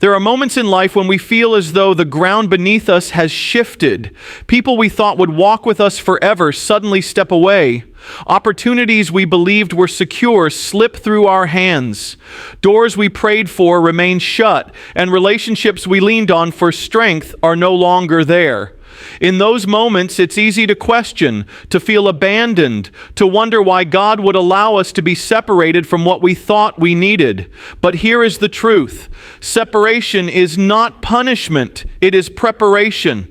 There are moments in life when we feel as though the ground beneath us has shifted. People we thought would walk with us forever suddenly step away. Opportunities we believed were secure slip through our hands. Doors we prayed for remain shut, and relationships we leaned on for strength are no longer there. In those moments, it's easy to question, to feel abandoned, to wonder why God would allow us to be separated from what we thought we needed. But here is the truth. Separation is not punishment, it is preparation.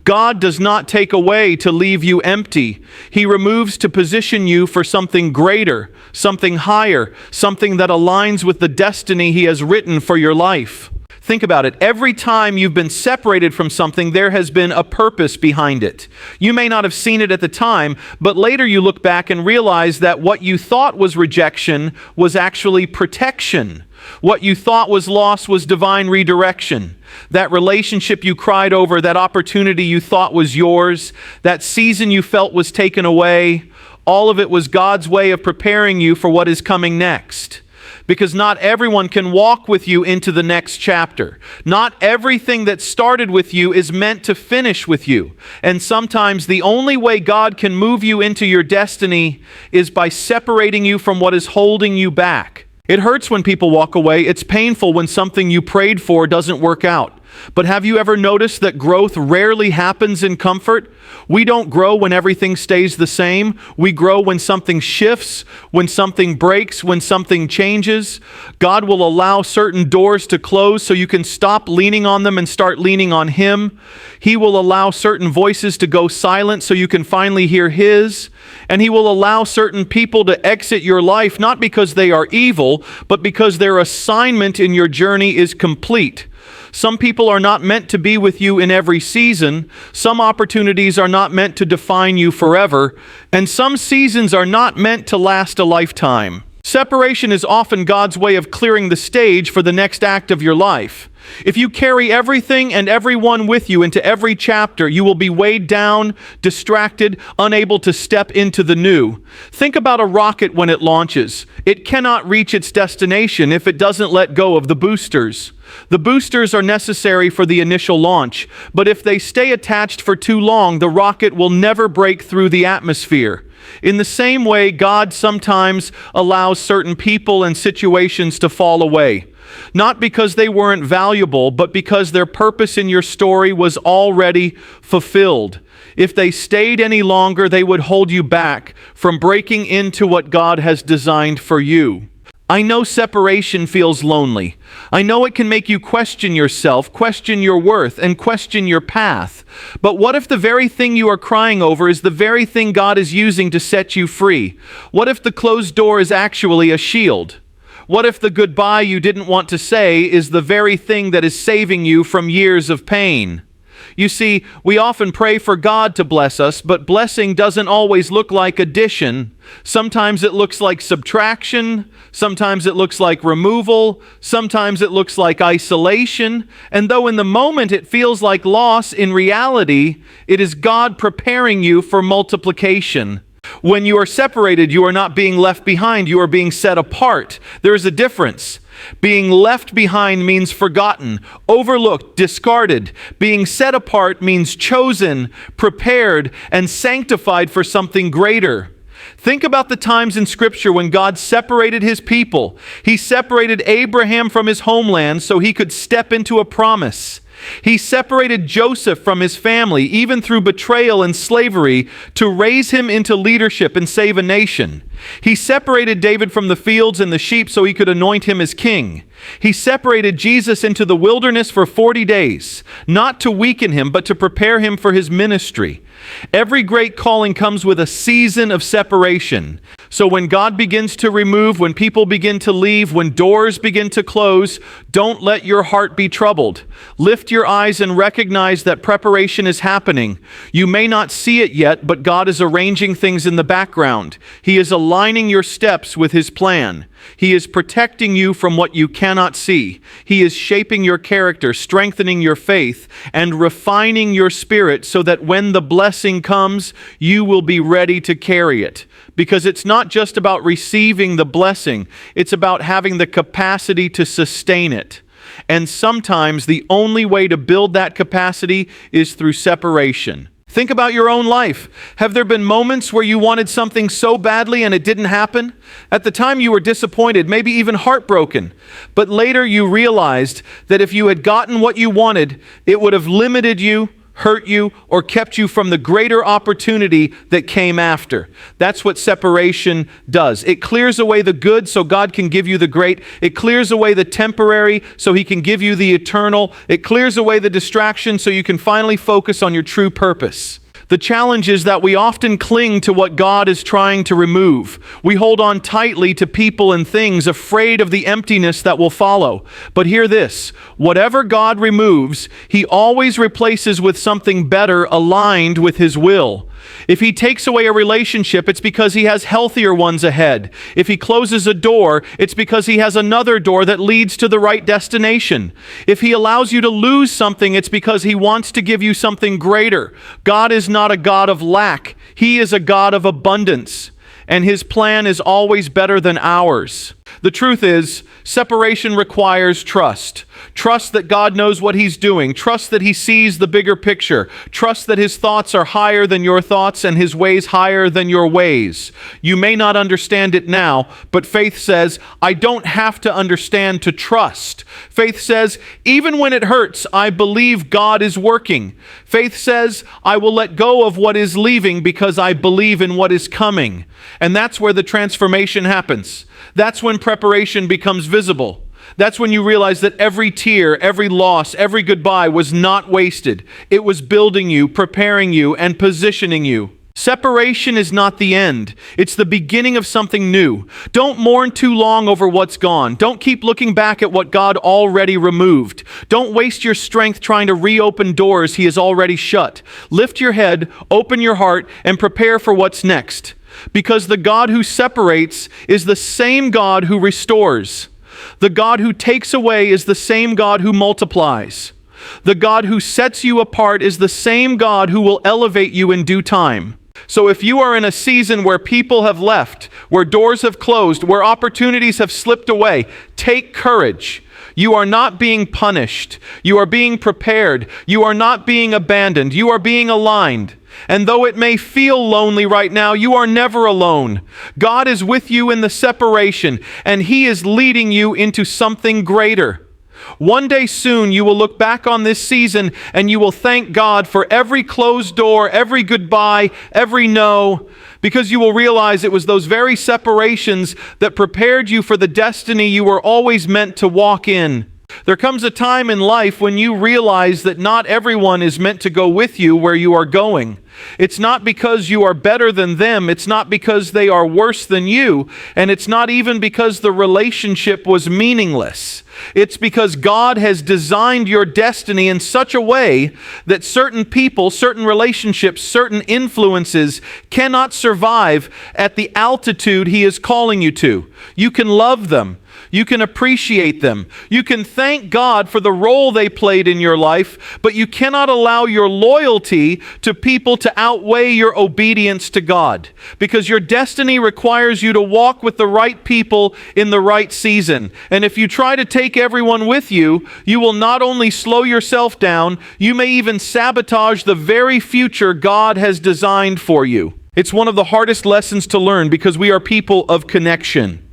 God does not take away to leave you empty. He removes to position you for something greater, something higher, something that aligns with the destiny He has written for your life. Think about it. Every time you've been separated from something, there has been a purpose behind it. You may not have seen it at the time, but later you look back and realize that what you thought was rejection was actually protection. What you thought was loss was divine redirection. That relationship you cried over, that opportunity you thought was yours, that season you felt was taken away, all of it was God's way of preparing you for what is coming next. Because not everyone can walk with you into the next chapter. Not everything that started with you is meant to finish with you. And sometimes the only way God can move you into your destiny is by separating you from what is holding you back. It hurts when people walk away. It's painful when something you prayed for doesn't work out. But have you ever noticed that growth rarely happens in comfort? We don't grow when everything stays the same. We grow when something shifts, when something breaks, when something changes. God will allow certain doors to close so you can stop leaning on them and start leaning on Him. He will allow certain voices to go silent so you can finally hear His. And He will allow certain people to exit your life, not because they are evil, but because their assignment in your journey is complete. Some people are not meant to be with you in every season. Some opportunities are not meant to define you forever. And some seasons are not meant to last a lifetime. Separation is often God's way of clearing the stage for the next act of your life. If you carry everything and everyone with you into every chapter, you will be weighed down, distracted, unable to step into the new. Think about a rocket when it launches. It cannot reach its destination if it doesn't let go of the boosters. The boosters are necessary for the initial launch, but if they stay attached for too long, the rocket will never break through the atmosphere. In the same way, God sometimes allows certain people and situations to fall away. Not because they weren't valuable, but because their purpose in your story was already fulfilled. If they stayed any longer, they would hold you back from breaking into what God has designed for you. I know separation feels lonely. I know it can make you question yourself, question your worth, and question your path. But what if the very thing you are crying over is the very thing God is using to set you free? What if the closed door is actually a shield? What if the goodbye you didn't want to say is the very thing that is saving you from years of pain? You see, we often pray for God to bless us, but blessing doesn't always look like addition. Sometimes it looks like subtraction, sometimes it looks like removal, sometimes it looks like isolation. And though in the moment it feels like loss, in reality, it is God preparing you for multiplication. When you are separated, you are not being left behind, you are being set apart. There is a difference. Being left behind means forgotten, overlooked, discarded. Being set apart means chosen, prepared, and sanctified for something greater. Think about the times in Scripture when God separated His people. He separated Abraham from his homeland so he could step into a promise. He separated Joseph from his family, even through betrayal and slavery, to raise him into leadership and save a nation. He separated David from the fields and the sheep so he could anoint him as king. He separated Jesus into the wilderness for 40 days, not to weaken him, but to prepare him for his ministry. Every great calling comes with a season of separation. So when God begins to remove, when people begin to leave, when doors begin to close, don't let your heart be troubled. Lift your eyes and recognize that preparation is happening. You may not see it yet, but God is arranging things in the background. He is aligning your steps with His plan. He is protecting you from what you cannot see. He is shaping your character, strengthening your faith, and refining your spirit so that when the blessing comes, you will be ready to carry it. Because it's not just about receiving the blessing, it's about having the capacity to sustain it. And sometimes the only way to build that capacity is through separation. Think about your own life. Have there been moments where you wanted something so badly and it didn't happen? At the time you were disappointed, maybe even heartbroken. But later you realized that if you had gotten what you wanted, it would have limited you, hurt you, or kept you from the greater opportunity that came after. That's what separation does. It clears away the good so God can give you the great. It clears away the temporary so He can give you the eternal. It clears away the distraction so you can finally focus on your true purpose. The challenge is that we often cling to what God is trying to remove. We hold on tightly to people and things, afraid of the emptiness that will follow. But hear this, whatever God removes, He always replaces with something better aligned with His will. If He takes away a relationship, it's because He has healthier ones ahead. If He closes a door, it's because He has another door that leads to the right destination. If He allows you to lose something, it's because He wants to give you something greater. God is not a God of lack. He is a God of abundance, and His plan is always better than ours. The truth is, separation requires trust. Trust that God knows what He's doing. Trust that He sees the bigger picture. Trust that His thoughts are higher than your thoughts and His ways higher than your ways. You may not understand it now, but faith says, I don't have to understand to trust. Faith says, even when it hurts, I believe God is working. Faith says, I will let go of what is leaving because I believe in what is coming. And that's where the transformation happens. That's when preparation becomes visible. That's when you realize that every tear, every loss, every goodbye was not wasted. It was building you, preparing you, and positioning you. Separation is not the end. It's the beginning of something new. Don't mourn too long over what's gone. Don't keep looking back at what God already removed. Don't waste your strength trying to reopen doors He has already shut. Lift your head, open your heart, and prepare for what's next. Because the God who separates is the same God who restores. The God who takes away is the same God who multiplies. The God who sets you apart is the same God who will elevate you in due time. So if you are in a season where people have left, where doors have closed, where opportunities have slipped away, take courage. You are not being punished. You are being prepared. You are not being abandoned. You are being aligned. And though it may feel lonely right now, you are never alone. God is with you in the separation, and He is leading you into something greater. One day soon you will look back on this season and you will thank God for every closed door, every goodbye, every no, because you will realize it was those very separations that prepared you for the destiny you were always meant to walk in. There comes a time in life when you realize that not everyone is meant to go with you where you are going. It's not because you are better than them. It's not because they are worse than you. And it's not even because the relationship was meaningless. It's because God has designed your destiny in such a way that certain people, certain relationships, certain influences cannot survive at the altitude He is calling you to. You can love them. You can appreciate them. You can thank God for the role they played in your life, but you cannot allow your loyalty to people to outweigh your obedience to God, because your destiny requires you to walk with the right people in the right season. And if you try to take everyone with you, you will not only slow yourself down, you may even sabotage the very future God has designed for you. It's one of the hardest lessons to learn because we are people of connection.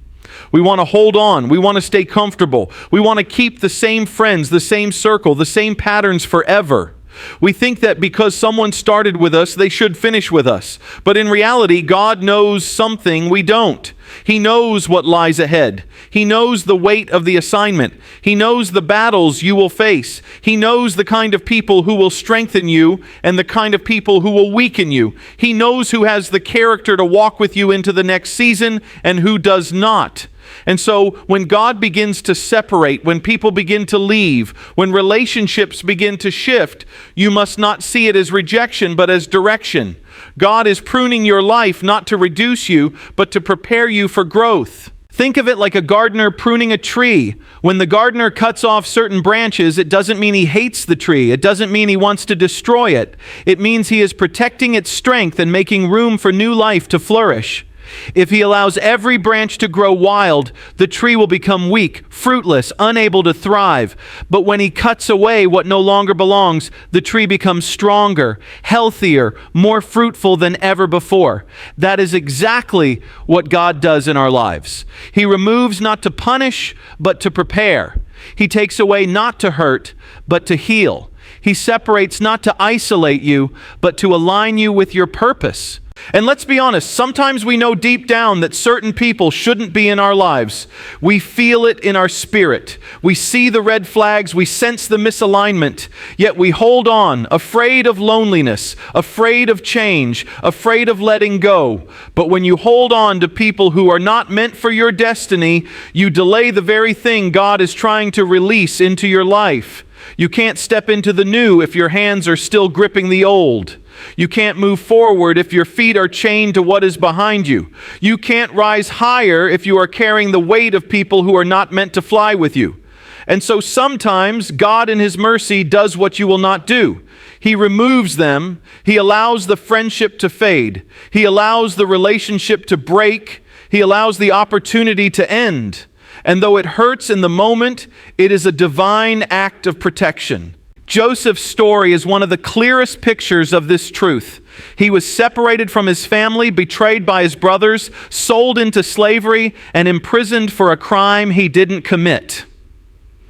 We want to hold on. We want to stay comfortable. We want to keep the same friends, the same circle, the same patterns forever. We think that because someone started with us, they should finish with us. But in reality, God knows something we don't. He knows what lies ahead. He knows the weight of the assignment. He knows the battles you will face. He knows the kind of people who will strengthen you and the kind of people who will weaken you. He knows who has the character to walk with you into the next season and who does not. And so when God begins to separate, when people begin to leave, when relationships begin to shift, you must not see it as rejection, but as direction. God is pruning your life not to reduce you, but to prepare you for growth. Think of it like a gardener pruning a tree. When the gardener cuts off certain branches, it doesn't mean he hates the tree. It doesn't mean he wants to destroy it. It means he is protecting its strength and making room for new life to flourish. If he allows every branch to grow wild, the tree will become weak, fruitless, unable to thrive. But when he cuts away what no longer belongs, the tree becomes stronger, healthier, more fruitful than ever before. That is exactly what God does in our lives. He removes not to punish, but to prepare. He takes away not to hurt, but to heal. He separates not to isolate you, but to align you with your purpose. And let's be honest, sometimes we know deep down that certain people shouldn't be in our lives. We feel it in our spirit. We see the red flags, we sense the misalignment, yet we hold on, afraid of loneliness, afraid of change, afraid of letting go. But when you hold on to people who are not meant for your destiny, you delay the very thing God is trying to release into your life. You can't step into the new if your hands are still gripping the old. You can't move forward if your feet are chained to what is behind you. You can't rise higher if you are carrying the weight of people who are not meant to fly with you. And so sometimes God in His mercy does what you will not do. He removes them. He allows the friendship to fade. He allows the relationship to break. He allows the opportunity to end. And though it hurts in the moment, it is a divine act of protection. Joseph's story is one of the clearest pictures of this truth. He was separated from his family, betrayed by his brothers, sold into slavery, and imprisoned for a crime he didn't commit.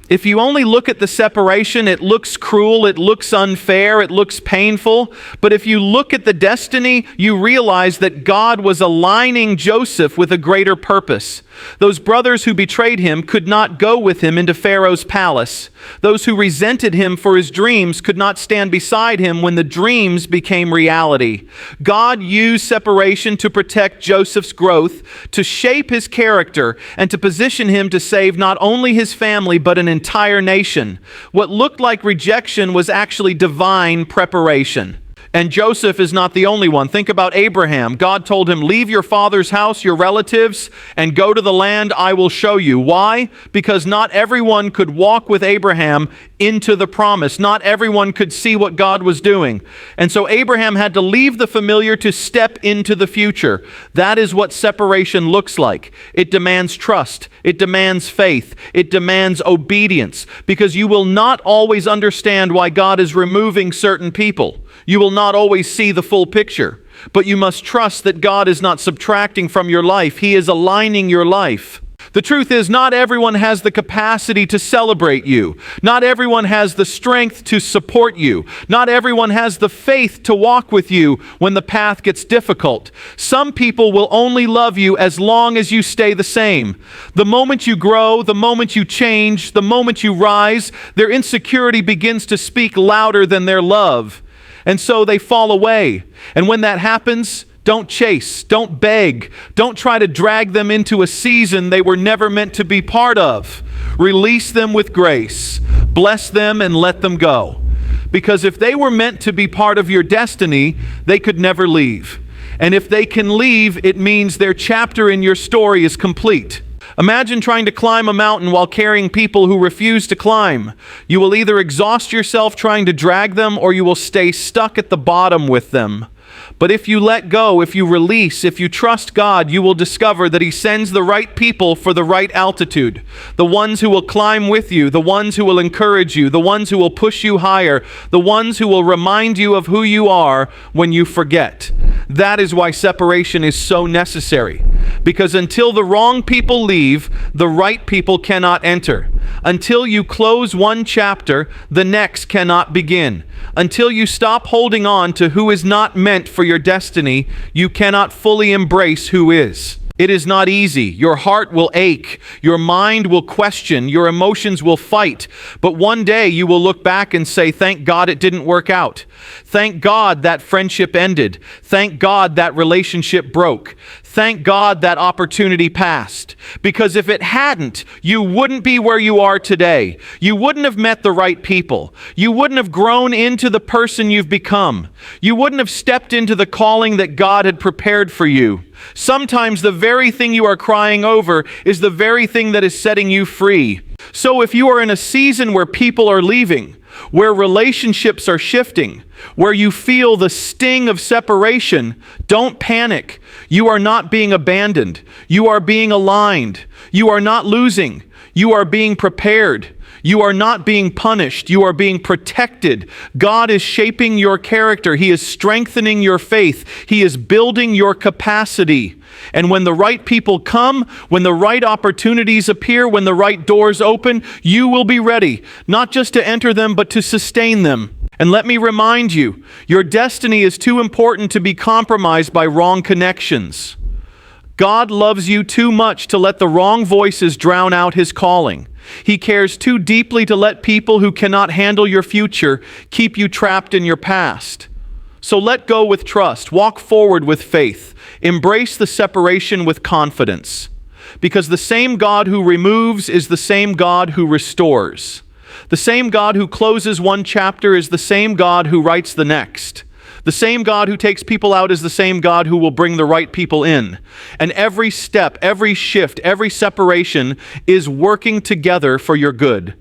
If you only look at the separation, it looks cruel, it looks unfair, it looks painful. But if you look at the destiny, you realize that God was aligning Joseph with a greater purpose. Those brothers who betrayed him could not go with him into Pharaoh's palace. Those who resented him for his dreams could not stand beside him when the dreams became reality. God used separation to protect Joseph's growth, to shape his character, and to position him to save not only his family but an entire nation. What looked like rejection was actually divine preparation. And Joseph is not the only one. Think about Abraham. God told him, leave your father's house, your relatives, and go to the land I will show you. Why? Because not everyone could walk with Abraham into the promise. Not everyone could see what God was doing. And so Abraham had to leave the familiar to step into the future. That is what separation looks like. It demands trust. It demands faith. It demands obedience. Because you will not always understand why God is removing certain people. You will not always see the full picture, but you must trust that God is not subtracting from your life. He is aligning your life. The truth is, not everyone has the capacity to celebrate you. Not everyone has the strength to support you. Not everyone has the faith to walk with you when the path gets difficult. Some people will only love you as long as you stay the same. The moment you grow, the moment you change, the moment you rise, their insecurity begins to speak louder than their love. And so they fall away. And when that happens, don't chase, don't beg, don't try to drag them into a season they were never meant to be part of. Release them with grace. Bless them and let them go. Because if they were meant to be part of your destiny, they could never leave. And if they can leave, it means their chapter in your story is complete. Imagine trying to climb a mountain while carrying people who refuse to climb. You will either exhaust yourself trying to drag them, or you will stay stuck at the bottom with them. But if you let go, if you release, if you trust God, you will discover that He sends the right people for the right altitude. The ones who will climb with you, the ones who will encourage you, the ones who will push you higher, the ones who will remind you of who you are when you forget. That is why separation is so necessary. Because until the wrong people leave, the right people cannot enter. Until you close one chapter, the next cannot begin. Until you stop holding on to who is not meant for your destiny, you cannot fully embrace who is. It is not easy. Your heart will ache. Your mind will question. Your emotions will fight. But one day you will look back and say, thank God it didn't work out. Thank God that friendship ended. Thank God that relationship broke. Thank God that opportunity passed. Because if it hadn't, you wouldn't be where you are today. You wouldn't have met the right people. You wouldn't have grown into the person you've become. You wouldn't have stepped into the calling that God had prepared for you. Sometimes the very thing you are crying over is the very thing that is setting you free. So if you are in a season where people are leaving, Where relationships are shifting, where you feel the sting of separation, don't panic. You are not being abandoned. You are being aligned. You are not losing. You are being prepared. You are not being punished. You are being protected. God is shaping your character. He is strengthening your faith. He is building your capacity. And when the right people come, when the right opportunities appear, when the right doors open, you will be ready, not just to enter them, but to sustain them. And let me remind you, your destiny is too important to be compromised by wrong connections. God loves you too much to let the wrong voices drown out His calling. He cares too deeply to let people who cannot handle your future keep you trapped in your past. So let go with trust. Walk forward with faith. Embrace the separation with confidence. Because the same God who removes is the same God who restores. The same God who closes one chapter is the same God who writes the next. The same God who takes people out is the same God who will bring the right people in. And every step, every shift, every separation is working together for your good.